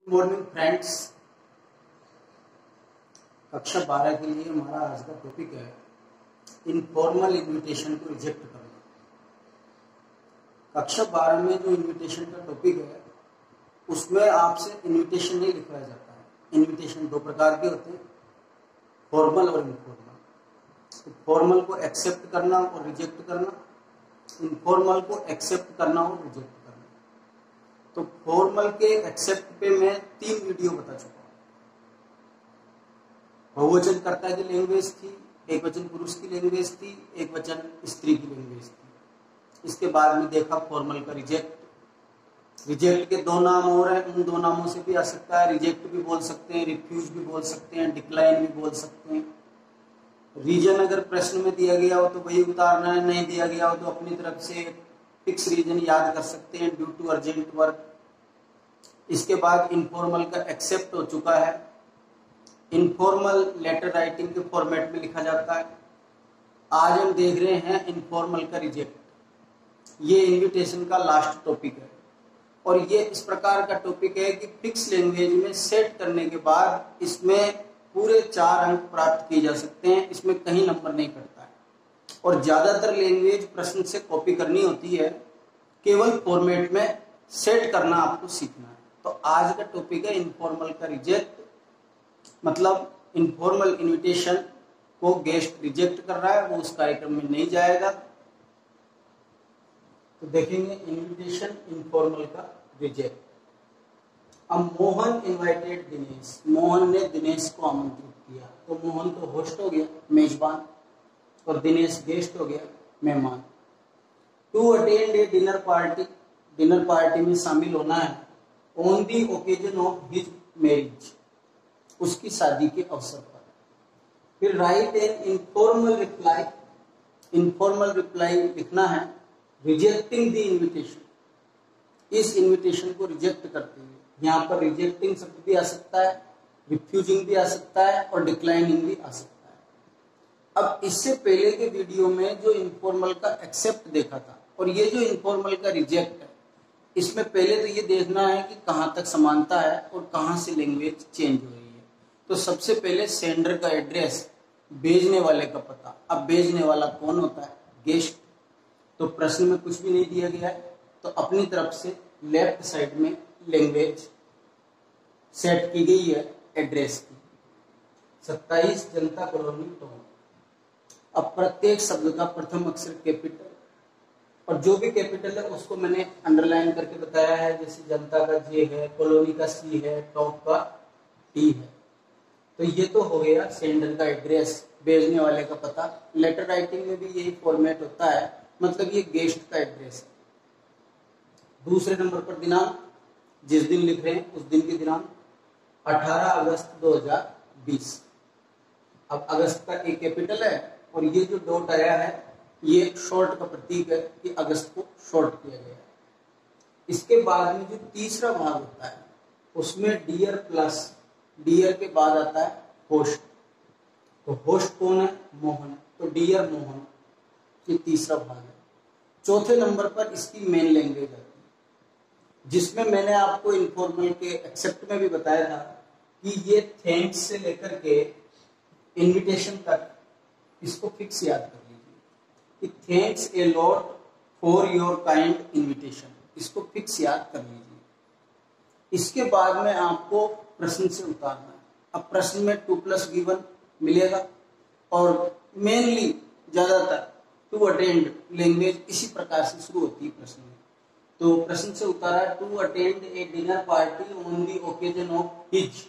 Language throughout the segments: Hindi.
मॉर्निंग फ्रेंड्स, कक्षा 12 के लिए हमारा आज का टॉपिक है इनफॉर्मल इनविटेशन को रिजेक्ट करना। कक्षा 12 में जो इनविटेशन का टॉपिक है उसमें आपसे इनविटेशन नहीं लिखवाया जाता है। इनविटेशन दो प्रकार के होते हैं, फॉर्मल और इनफॉर्मल। तो फॉर्मल को एक्सेप्ट करना और रिजेक्ट करना, इनफॉर्मल को एक्सेप्ट करना और रिजेक्ट करना। तो फॉर्मल के एक्सेप्ट पे मैं 3 वीडियो बता चुका हूं। बहुवचन कर्ता की लैंग्वेज थी, एक वचन पुरुष की लैंग्वेज थी, एक वचन स्त्री की लैंग्वेज थी। इसके बाद में देखा फॉर्मल का रिजेक्ट। रिजेक्ट के 2 नाम और हैं, उन 2 नामों से भी आ सकता है। रिजेक्ट भी बोल सकते हैं, रिफ्यूज भी बोल सकते हैं, डिक्लाइन भी बोल सकते हैं। रीजन अगर प्रश्न में दिया गया हो तो वही उतारना है, नहीं दिया गया हो तो अपनी तरफ से फिक्स रीजन याद कर सकते हैं, ड्यू टू अर्जेंट वर्क। इसके बाद इनफॉर्मल का एक्सेप्ट हो चुका है। इनफॉर्मल लेटर राइटिंग के फॉर्मेट में लिखा जाता है। आज हम देख रहे हैं इनफॉर्मल का रिजेक्ट। ये इनविटेशन का लास्ट टॉपिक है और ये इस प्रकार का टॉपिक है कि फिक्स लैंग्वेज में सेट करने के बाद इसमें पूरे 4 अंक प्राप्त किए जा सकते हैं। इसमें कहीं नंबर नहीं कटता है और ज्यादातर लैंग्वेज प्रश्न से कॉपी करनी होती है, केवल फॉर्मेट में सेट करना आपको सीखना है। तो आज का टॉपिक है इनफॉर्मल का रिजेक्ट, मतलब इनफॉर्मल इनविटेशन को गेस्ट रिजेक्ट कर रहा है, वो उस कार्यक्रम में नहीं जाएगा। तो देखेंगे इनविटेशन इनफॉर्मल का रिजेक्ट। अब मोहन इनवाइटेड दिनेश, मोहन ने दिनेश को आमंत्रित किया। तो मोहन तो होस्ट हो गया, मेजबान, और दिनेश गेस्ट हो गया, मेहमान। To attend a dinner party, dinner party में शामिल होना है। On the occasion of his marriage, उसकी शादी के अवसर पर। फिर write an informal reply, informal reply लिखना है रिजेक्टिंग द इनविटेशन, इस इनविटेशन को रिजेक्ट करते हुए। यहाँ पर रिजेक्टिंग शब्द भी आ सकता है, रिफ्यूजिंग भी आ सकता है और डिक्लाइनिंग भी आ सकता है। अब इससे पहले के वीडियो में जो इनफॉर्मल का एक्सेप्ट देखा था और ये जो इनफॉर्मल का रिजेक्ट है, इसमें पहले तो ये देखना है कि कहाँ तक समानता है और कहाँ से लैंग्वेज चेंज हो रही है। तो सबसे पहले सेंडर का एड्रेस, भेजने वाले का पता। अब भेजने वाला कौन होता है? गेस्ट। तो प्रश्न में कुछ भी नहीं दिया गया है, तो अपनी तरफ से लेफ्ट साइड में लैंग्वेज सेट की गई है एड्रेस की, 27 जनता कॉलोनी टाउन। अब प्रत्येक शब्द का प्रथम अक्षर कैपिटल और जो भी कैपिटल है उसको मैंने अंडरलाइन करके बताया है। जैसे जनता का जे है, कॉलोनी का सी है, टॉप का टी है। तो ये तो हो गया सेंडर का एड्रेस, भेजने वाले का पता। लेटर राइटिंग में भी यही फॉर्मेट होता है, मतलब ये गेस्ट का एड्रेस है। दूसरे नंबर पर दिनांक, जिस दिन लिख रहे हैं उस दिन की दिनांक 18 अगस्त 2020। अब अगस्त का एक कैपिटल है और ये जो डॉट आया है ये शॉर्ट का प्रतीक है कि अगस्त को शॉर्ट किया गया है। इसके बाद में जो तीसरा भाग होता है उसमें डियर प्लस, डियर के बाद आता है होस्ट। तो होस्ट कौन है? मोहन। तो डियर मोहन, ये तीसरा भाग है। चौथे नंबर पर इसकी मेन लैंग्वेज आती है, जिसमें मैंने आपको इनफॉर्मल के एक्सेप्ट में भी बताया था कि ये थैंक्स से लेकर के इनविटेशन तक इसको फिक्स याद कर लीजिए कि thanks a lot for your kind invitation, इसको फिक्स याद कर लीजिए। इसके बाद में आपको प्रश्न से उतारना है। अब प्रश्न में 2+ गिवन मिलेगा और मेनली ज्यादातर टू अटेंड लैंग्वेज इसी प्रकार से शुरू होती है प्रश्न में। तो प्रश्न से उतारा to attend a dinner party on the occasion of his.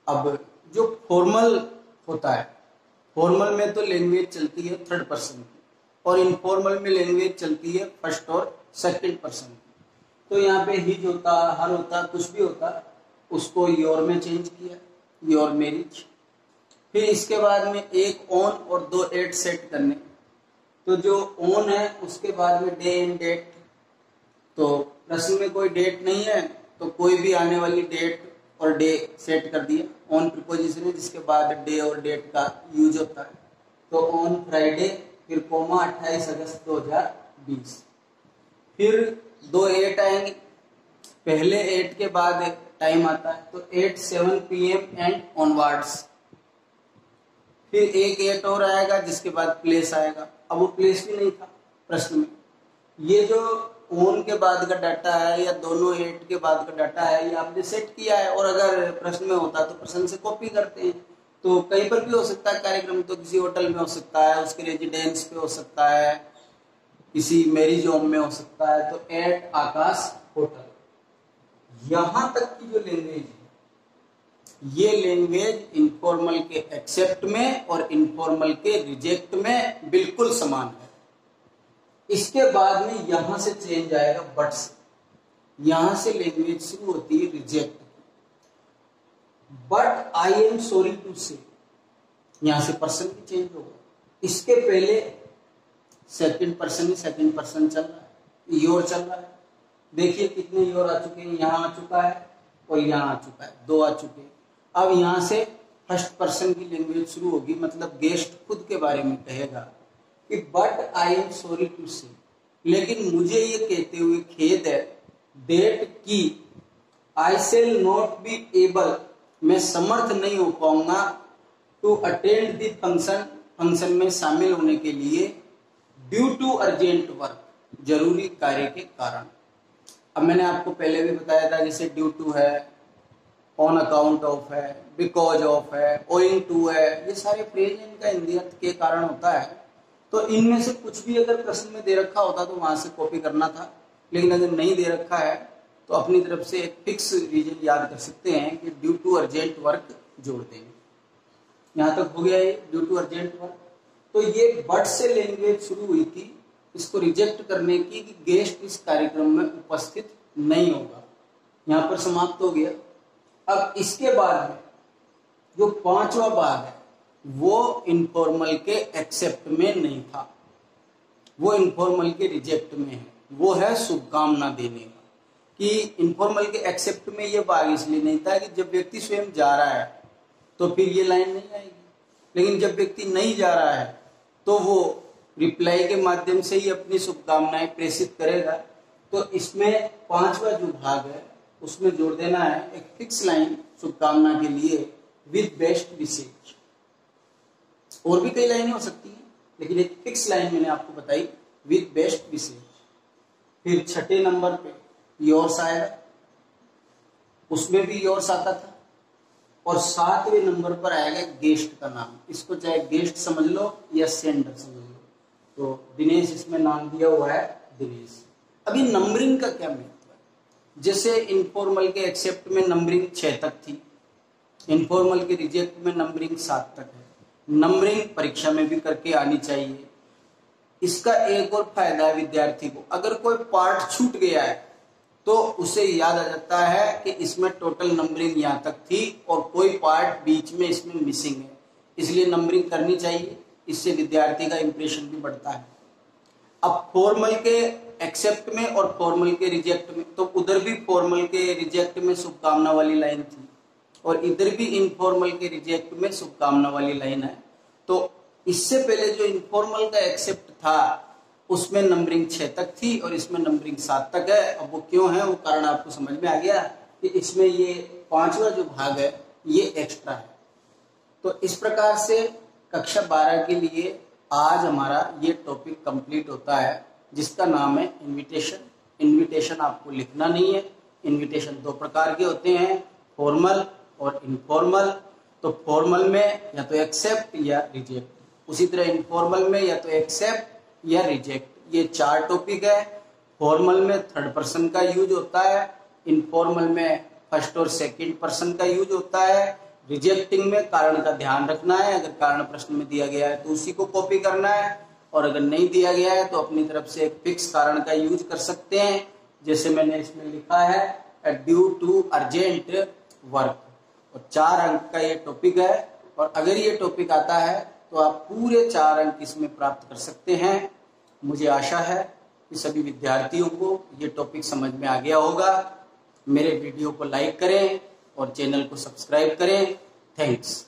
अब जो फॉर्मल होता है, फॉर्मल में तो लैंग्वेज चलती है 3rd पर्सन की और इनफॉर्मल में लैंग्वेज चलती है 1st और 2nd पर्सन की। तो यहाँ पे हिज होता, हर होता, कुछ भी होता, उसको योर में चेंज किया, योर मैरिज। फिर इसके बाद में एक ऑन और 2 एट सेट करने। तो जो ऑन है उसके बाद में डे एंड डेट। तो प्रश्न में कोई डेट नहीं है तो कोई भी आने वाली डेट और डे सेट कर दिया। ऑन प्रीपोजिशन है जिसके बाद डे और डेट का यूज होता है। तो ऑन फ्राइडे, फिर कोमा 28 अगस्त 2020। फिर 2 8 आएंगे पहले 8 के बाद टाइम आता है, तो 8 7 PM एंड ऑनवर्ड्स। फिर एक 8 और आएगा जिसके बाद प्लेस आएगा। अब वो प्लेस भी नहीं था प्रश्न में। ये जो ऑन के बाद का डाटा है या दोनों 8 के बाद का डाटा है, ये आपने सेट किया है, और अगर प्रश्न में होता तो प्रश्न से कॉपी करते हैं। तो कहीं पर भी हो सकता है कार्यक्रम, तो किसी होटल में हो सकता है, उसके रेजिडेंस पे हो सकता है, किसी मैरिज होम में हो सकता है, तो एट आकाश होटल। यहां तक की जो लैंग्वेज है, ये लैंग्वेज इनफॉर्मल के एक्सेप्ट में और इनफॉर्मल के रिजेक्ट में बिल्कुल समान है। इसके बाद में यहां से चेंज आएगा बट से। यहां से लैंग्वेज शुरू होती है reject. But I am sorry to say, यहां से पर्सन भी चेंज होगा। इसके पहले सेकंड पर्सन ही सेकंड पर्सन चल रहा है, योर चल रहा है। देखिए कितने योर आ चुके हैं, यहां आ चुका है और यहां आ चुका है, 2 आ चुके हैं। अब यहां से फर्स्ट पर्सन की लैंग्वेज शुरू होगी, मतलब गेस्ट खुद के बारे में कहेगा कि but I am sorry to say, लेकिन मुझे ये कहते हुए खेद है, दैट की I shall not be able, मैं समर्थ नहीं हो पाऊंगा, to attend the function, function में शामिल होने के लिए, ड्यू टू अर्जेंट वर्क, जरूरी कार्य के कारण। अब मैंने आपको पहले भी बताया था, जैसे ड्यू टू है, ऑन अकाउंट ऑफ है, बिकॉज ऑफ है, ओइंग टू है, ये सारे फ्रेज इनका हिंदी अर्थ के कारण होता है। तो इनमें से कुछ भी अगर प्रश्न में दे रखा होता तो वहां से कॉपी करना था, लेकिन अगर नहीं दे रखा है तो अपनी तरफ से एक फिक्स रीजन याद कर सकते हैं कि ड्यू टू अर्जेंट वर्क जोड़ देंगे। यहां तक हो गया ये ड्यू टू अर्जेंट वर्क। तो ये बट से लैंग्वेज शुरू हुई थी, इसको रिजेक्ट करने की कि गेस्ट इस कार्यक्रम में उपस्थित नहीं होगा, यहां पर समाप्त हो गया। अब इसके बाद में जो 5वां भाग है वो इनफॉर्मल के एक्सेप्ट में नहीं था, वो इनफॉर्मल के रिजेक्ट में है। वो है शुभकामना देने का। कि इनफॉर्मल के एक्सेप्ट में ये भाग इसलिए नहीं था कि जब व्यक्ति स्वयं जा रहा है तो फिर ये लाइन नहीं आएगी, लेकिन जब व्यक्ति नहीं जा रहा है तो वो रिप्लाई के माध्यम से ही अपनी शुभकामनाएं प्रेषित करेगा। तो इसमें 5वां जो भाग है उसमें जोड़ देना है एक फिक्स लाइन शुभकामना के लिए, विद बेस्ट विशेष। और भी कई लाइनें हो सकती हैं, लेकिन एक फिक्स लाइन मैंने आपको बताई, विद बेस्ट विशेष। फिर 6ठे नंबर पे योर्स आएगा, उसमें भी योर्स आता था। और 7वें नंबर पर आएगा गेस्ट का नाम, इसको चाहे गेस्ट समझ लो या सेंडर समझ लो। तो दिनेश इसमें नाम दिया हुआ है दिनेश। अभी नंबरिंग का क्या महत्व है? जैसे इनफॉर्मल के एक्सेप्ट में नंबरिंग 6 तक थी, इनफॉर्मल के रिजेक्ट में नंबरिंग 7 तक है। नंबरिंग परीक्षा में भी करके आनी चाहिए। इसका एक और फायदा है विद्यार्थी को, अगर कोई पार्ट छूट गया है तो उसे याद आ जाता है कि इसमें टोटल नंबरिंग यहाँ तक थी और कोई पार्ट बीच में इसमें मिसिंग है, इसलिए नंबरिंग करनी चाहिए। इससे विद्यार्थी का इंप्रेशन भी बढ़ता है। अब फॉर्मल के एक्सेप्ट में और फॉर्मल के रिजेक्ट में, तो उधर भी फॉर्मल के रिजेक्ट में शुभकामना वाली लाइन थी और इधर भी इनफॉर्मल के रिजेक्ट में शुभकामना वाली लाइन है। तो इससे पहले जो इनफॉर्मल का एक्सेप्ट था उसमें नंबरिंग 6 तक थी और इसमें नंबरिंग 7 तक है। अब वो क्यों है, वो कारण आपको समझ में आ गया कि इसमें ये 5वां जो भाग है ये एक्स्ट्रा है। तो इस प्रकार से कक्षा 12 के लिए आज हमारा ये टॉपिक कंप्लीट होता है, जिसका नाम है इनविटेशन। इनविटेशन आपको लिखना नहीं है। इनविटेशन 2 प्रकार के होते हैं, फॉर्मल और इनफॉर्मल। तो फॉर्मल में या तो एक्सेप्ट या रिजेक्ट, उसी तरह इनफॉर्मल में या तो एक्सेप्ट या रिजेक्ट। ये 4 टॉपिक है। फॉर्मल में थर्ड पर्सन का यूज होता है, इनफॉर्मल में फर्स्ट और सेकंड पर्सन का यूज होता है, रिजेक्टिंग में कारण का ध्यान रखना है। अगर कारण प्रश्न में दिया गया है तो उसी को कॉपी करना है, और अगर नहीं दिया गया है तो अपनी तरफ से एक फिक्स कारण का यूज कर सकते हैं, जैसे मैंने इसमें लिखा है ड्यू टू अर्जेंट वर्क। और 4 अंक का ये टॉपिक है, और अगर ये टॉपिक आता है तो आप पूरे 4 अंक इसमें प्राप्त कर सकते हैं। मुझे आशा है कि सभी विद्यार्थियों को ये टॉपिक समझ में आ गया होगा। मेरे वीडियो को लाइक करें और चैनल को सब्सक्राइब करें। थैंक्स।